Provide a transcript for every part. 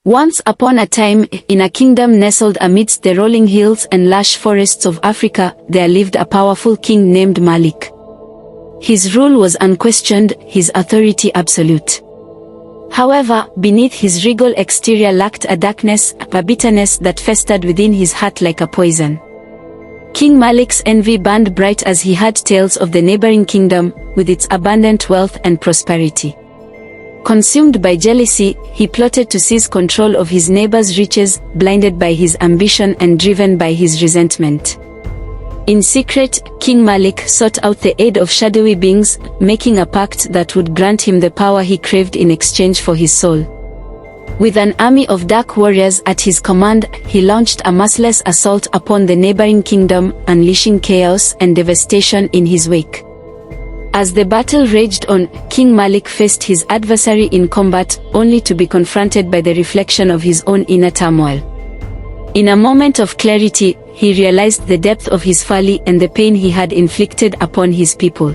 Once upon a time, in a kingdom nestled amidst the rolling hills and lush forests of Africa, there lived a powerful king named Malik. His rule was unquestioned, his authority absolute. However, beneath his regal exterior lurked a darkness, a bitterness that festered within his heart like a poison. King Malik's envy burned bright as he heard tales of the neighboring kingdom, with its abundant wealth and prosperity. Consumed by jealousy, he plotted to seize control of his neighbor's riches, blinded by his ambition and driven by his resentment. In secret, King Malik sought out the aid of shadowy beings, making a pact that would grant him the power he craved in exchange for his soul. With an army of dark warriors at his command, he launched a merciless assault upon the neighboring kingdom, unleashing chaos and devastation in his wake. As the battle raged on, King Malik faced his adversary in combat, only to be confronted by the reflection of his own inner turmoil. In a moment of clarity, he realized the depth of his folly and the pain he had inflicted upon his people.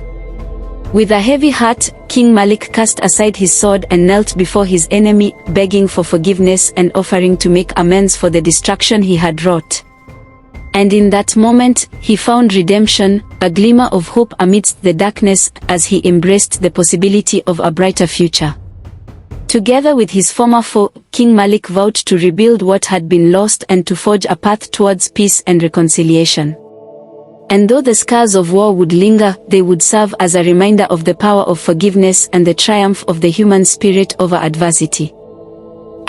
With a heavy heart, King Malik cast aside his sword and knelt before his enemy, begging for forgiveness and offering to make amends for the destruction he had wrought. And in that moment, he found redemption, a glimmer of hope amidst the darkness, as he embraced the possibility of a brighter future. Together with his former foe, King Malik vowed to rebuild what had been lost and to forge a path towards peace and reconciliation. And though the scars of war would linger, they would serve as a reminder of the power of forgiveness and the triumph of the human spirit over adversity.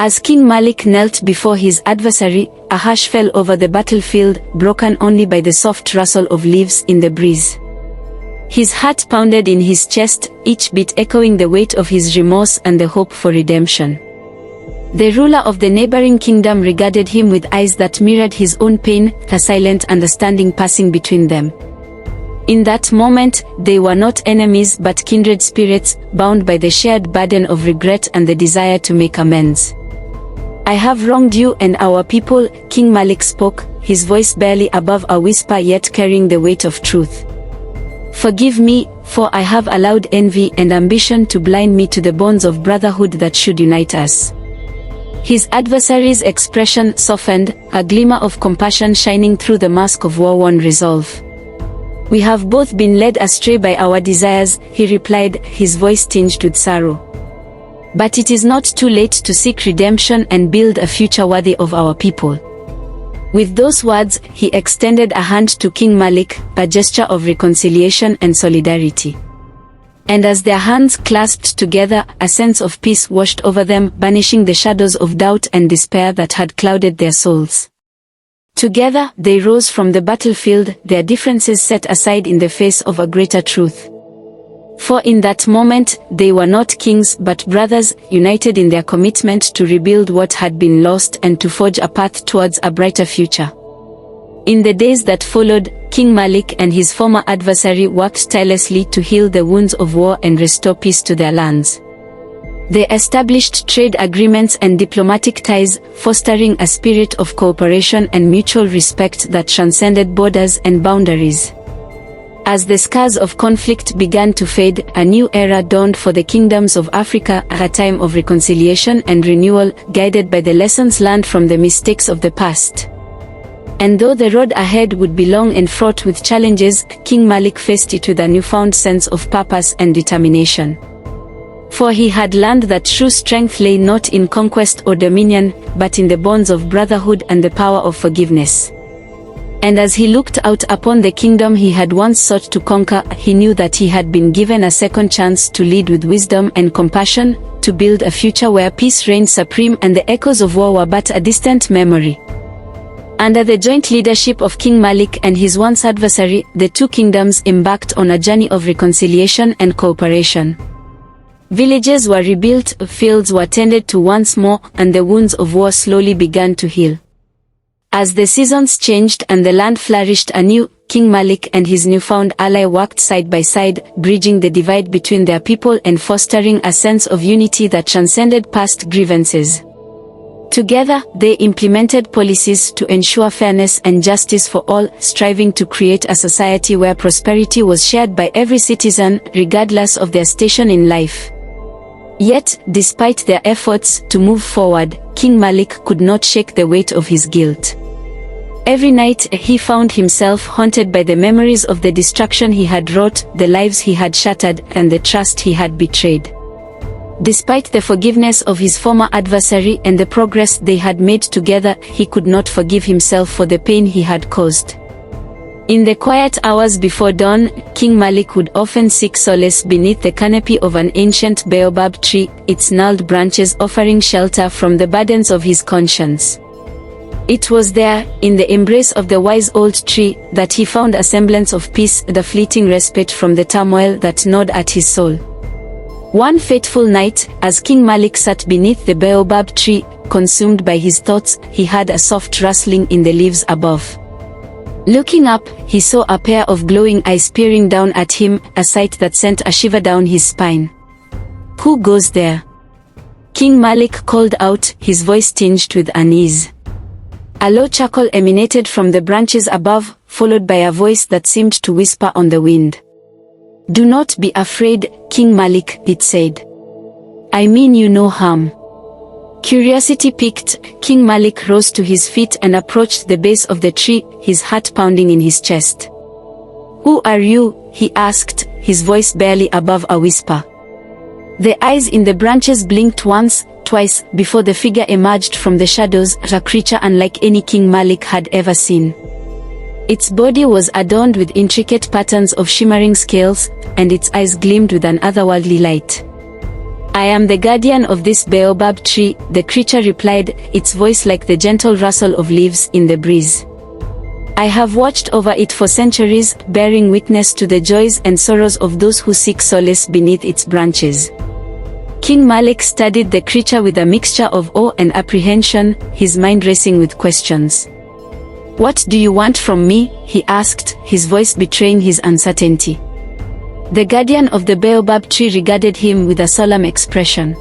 As King Malik knelt before his adversary, a hush fell over the battlefield, broken only by the soft rustle of leaves in the breeze. His heart pounded in his chest, each beat echoing the weight of his remorse and the hope for redemption. The ruler of the neighboring kingdom regarded him with eyes that mirrored his own pain, a silent understanding passing between them. In that moment, they were not enemies but kindred spirits, bound by the shared burden of regret and the desire to make amends. "I have wronged you and our people," King Malik spoke, his voice barely above a whisper yet carrying the weight of truth. "Forgive me, for I have allowed envy and ambition to blind me to the bonds of brotherhood that should unite us." His adversary's expression softened, a glimmer of compassion shining through the mask of war-worn resolve. "We have both been led astray by our desires," he replied, his voice tinged with sorrow. "But it is not too late to seek redemption and build a future worthy of our people." With those words, he extended a hand to King Malik, a gesture of reconciliation and solidarity. And as their hands clasped together, a sense of peace washed over them, banishing the shadows of doubt and despair that had clouded their souls. Together, they rose from the battlefield, their differences set aside in the face of a greater truth. For in that moment, they were not kings but brothers, united in their commitment to rebuild what had been lost and to forge a path towards a brighter future. In the days that followed, King Malik and his former adversary worked tirelessly to heal the wounds of war and restore peace to their lands. They established trade agreements and diplomatic ties, fostering a spirit of cooperation and mutual respect that transcended borders and boundaries. As the scars of conflict began to fade, a new era dawned for the kingdoms of Africa, a time of reconciliation and renewal, guided by the lessons learned from the mistakes of the past. And though the road ahead would be long and fraught with challenges, King Malik faced it with a newfound sense of purpose and determination. For he had learned that true strength lay not in conquest or dominion, but in the bonds of brotherhood and the power of forgiveness. And as he looked out upon the kingdom he had once sought to conquer, he knew that he had been given a second chance to lead with wisdom and compassion, to build a future where peace reigned supreme and the echoes of war were but a distant memory. Under the joint leadership of King Malik and his once adversary, the two kingdoms embarked on a journey of reconciliation and cooperation. Villages were rebuilt, fields were tended to once more, and the wounds of war slowly began to heal. As the seasons changed and the land flourished anew, King Malik and his newfound ally worked side by side, bridging the divide between their people and fostering a sense of unity that transcended past grievances. Together, they implemented policies to ensure fairness and justice for all, striving to create a society where prosperity was shared by every citizen, regardless of their station in life. Yet, despite their efforts to move forward, King Malik could not shake the weight of his guilt. Every night he found himself haunted by the memories of the destruction he had wrought, the lives he had shattered, and the trust he had betrayed. Despite the forgiveness of his former adversary and the progress they had made together, he could not forgive himself for the pain he had caused. In the quiet hours before dawn, King Malik would often seek solace beneath the canopy of an ancient baobab tree, its gnarled branches offering shelter from the burdens of his conscience. It was there, in the embrace of the wise old tree, that he found a semblance of peace, the fleeting respite from the turmoil that gnawed at his soul. One fateful night, as King Malik sat beneath the baobab tree, consumed by his thoughts, he heard a soft rustling in the leaves above. Looking up, he saw a pair of glowing eyes peering down at him, a sight that sent a shiver down his spine. "Who goes there?" King Malik called out, his voice tinged with unease. A low chuckle emanated from the branches above, followed by a voice that seemed to whisper on the wind. "Do not be afraid, King Malik," it said. "I mean you no harm." Curiosity piqued, King Malik rose to his feet and approached the base of the tree, his heart pounding in his chest. "Who are you?" he asked, his voice barely above a whisper. The eyes in the branches blinked once, twice, before the figure emerged from the shadows, a creature unlike any King Malik had ever seen. Its body was adorned with intricate patterns of shimmering scales, and its eyes gleamed with an otherworldly light. "I am the guardian of this baobab tree," the creature replied, its voice like the gentle rustle of leaves in the breeze. "I have watched over it for centuries, bearing witness to the joys and sorrows of those who seek solace beneath its branches." King Malik studied the creature with a mixture of awe and apprehension, his mind racing with questions. "What do you want from me?" he asked, his voice betraying his uncertainty. The guardian of the baobab tree regarded him with a solemn expression.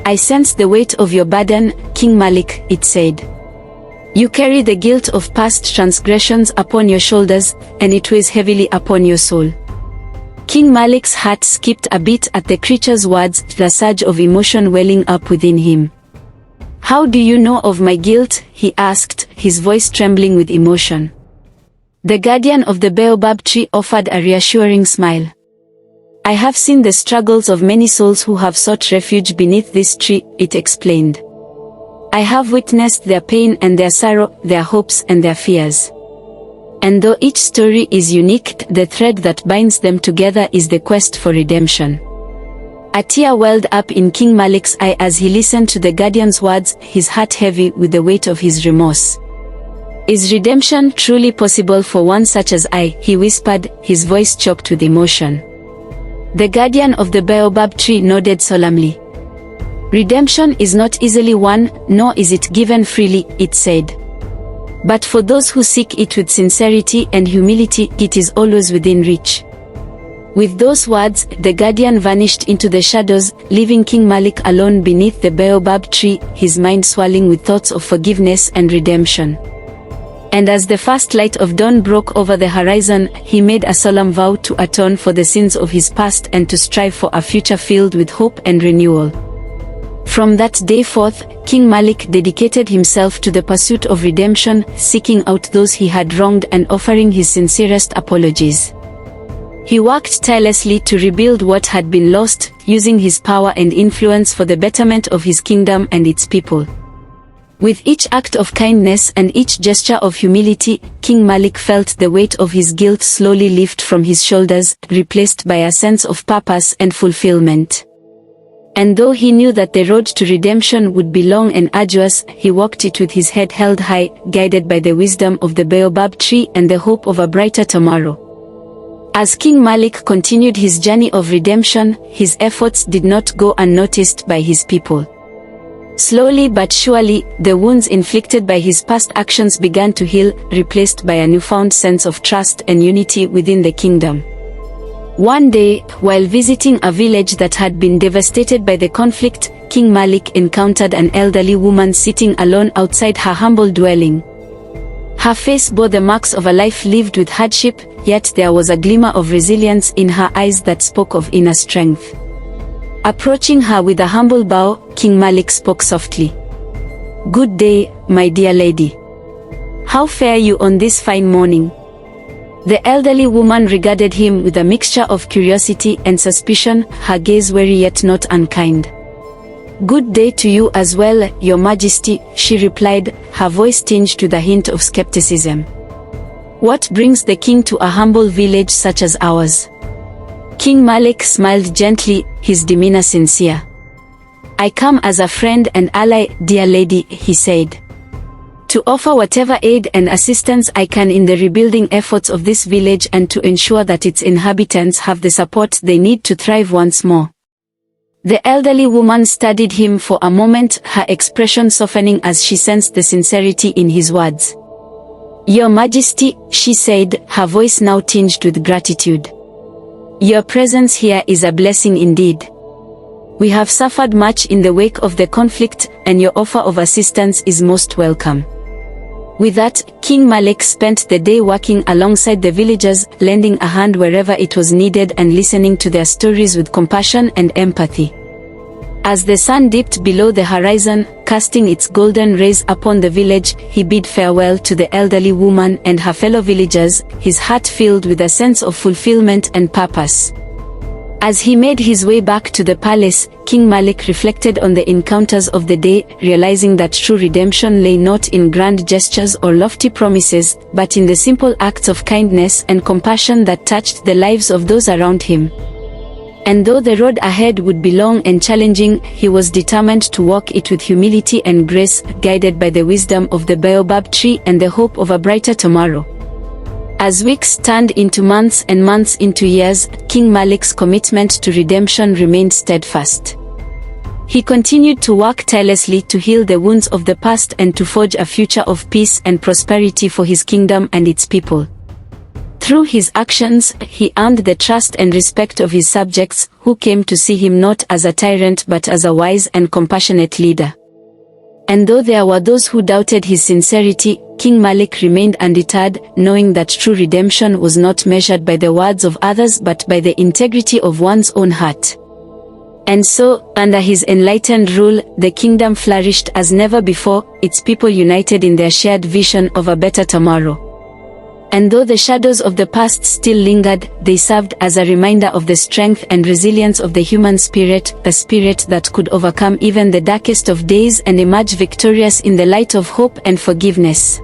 "I sense the weight of your burden, King Malik," it said. "You carry the guilt of past transgressions upon your shoulders, and it weighs heavily upon your soul." King Malik's heart skipped a beat at the creature's words, the surge of emotion welling up within him. "How do you know of my guilt?" he asked, his voice trembling with emotion. The guardian of the baobab tree offered a reassuring smile. "I have seen the struggles of many souls who have sought refuge beneath this tree," it explained. "I have witnessed their pain and their sorrow, their hopes and their fears. And though each story is unique, the thread that binds them together is the quest for redemption." A tear welled up in King Malik's eye as he listened to the guardian's words, his heart heavy with the weight of his remorse. "Is redemption truly possible for one such as I?" he whispered, his voice choked with emotion. The guardian of the baobab tree nodded solemnly. "Redemption is not easily won, nor is it given freely," it said. "But for those who seek it with sincerity and humility, it is always within reach." With those words, the guardian vanished into the shadows, leaving King Malik alone beneath the baobab tree, his mind swelling with thoughts of forgiveness and redemption. And as the first light of dawn broke over the horizon, he made a solemn vow to atone for the sins of his past and to strive for a future filled with hope and renewal. From that day forth, King Malik dedicated himself to the pursuit of redemption, seeking out those he had wronged and offering his sincerest apologies. He worked tirelessly to rebuild what had been lost, using his power and influence for the betterment of his kingdom and its people. With each act of kindness and each gesture of humility, King Malik felt the weight of his guilt slowly lift from his shoulders, replaced by a sense of purpose and fulfillment. And though he knew that the road to redemption would be long and arduous, he walked it with his head held high, guided by the wisdom of the baobab tree and the hope of a brighter tomorrow. As King Malik continued his journey of redemption, his efforts did not go unnoticed by his people. Slowly but surely, the wounds inflicted by his past actions began to heal, replaced by a newfound sense of trust and unity within the kingdom. One day, while visiting a village that had been devastated by the conflict, King Malik encountered an elderly woman sitting alone outside her humble dwelling. Her face bore the marks of a life lived with hardship, yet there was a glimmer of resilience in her eyes that spoke of inner strength. Approaching her with a humble bow, King Malik spoke softly. "Good day, my dear lady. How fare you on this fine morning?" The elderly woman regarded him with a mixture of curiosity and suspicion, her gaze wary yet not unkind. "Good day to you as well, your majesty," she replied, her voice tinged with a hint of skepticism. "What brings the king to a humble village such as ours?" King Malik smiled gently, his demeanor sincere. "I come as a friend and ally, dear lady," he said, "to offer whatever aid and assistance I can in the rebuilding efforts of this village and to ensure that its inhabitants have the support they need to thrive once more." The elderly woman studied him for a moment, her expression softening as she sensed the sincerity in his words. "Your Majesty," she said, her voice now tinged with gratitude. "Your presence here is a blessing indeed. We have suffered much in the wake of the conflict, and your offer of assistance is most welcome." With that, King Malik spent the day working alongside the villagers, lending a hand wherever it was needed and listening to their stories with compassion and empathy. As the sun dipped below the horizon, casting its golden rays upon the village, he bid farewell to the elderly woman and her fellow villagers, his heart filled with a sense of fulfillment and purpose. As he made his way back to the palace, King Malik reflected on the encounters of the day, realizing that true redemption lay not in grand gestures or lofty promises, but in the simple acts of kindness and compassion that touched the lives of those around him. And though the road ahead would be long and challenging, he was determined to walk it with humility and grace, guided by the wisdom of the baobab tree and the hope of a brighter tomorrow. As weeks turned into months and months into years, King Malik's commitment to redemption remained steadfast. He continued to work tirelessly to heal the wounds of the past and to forge a future of peace and prosperity for his kingdom and its people. Through his actions, he earned the trust and respect of his subjects, who came to see him not as a tyrant but as a wise and compassionate leader. And though there were those who doubted his sincerity, King Malik remained undeterred, knowing that true redemption was not measured by the words of others but by the integrity of one's own heart. And so, under his enlightened rule, the kingdom flourished as never before, its people united in their shared vision of a better tomorrow. And though the shadows of the past still lingered, they served as a reminder of the strength and resilience of the human spirit, a spirit that could overcome even the darkest of days and emerge victorious in the light of hope and forgiveness.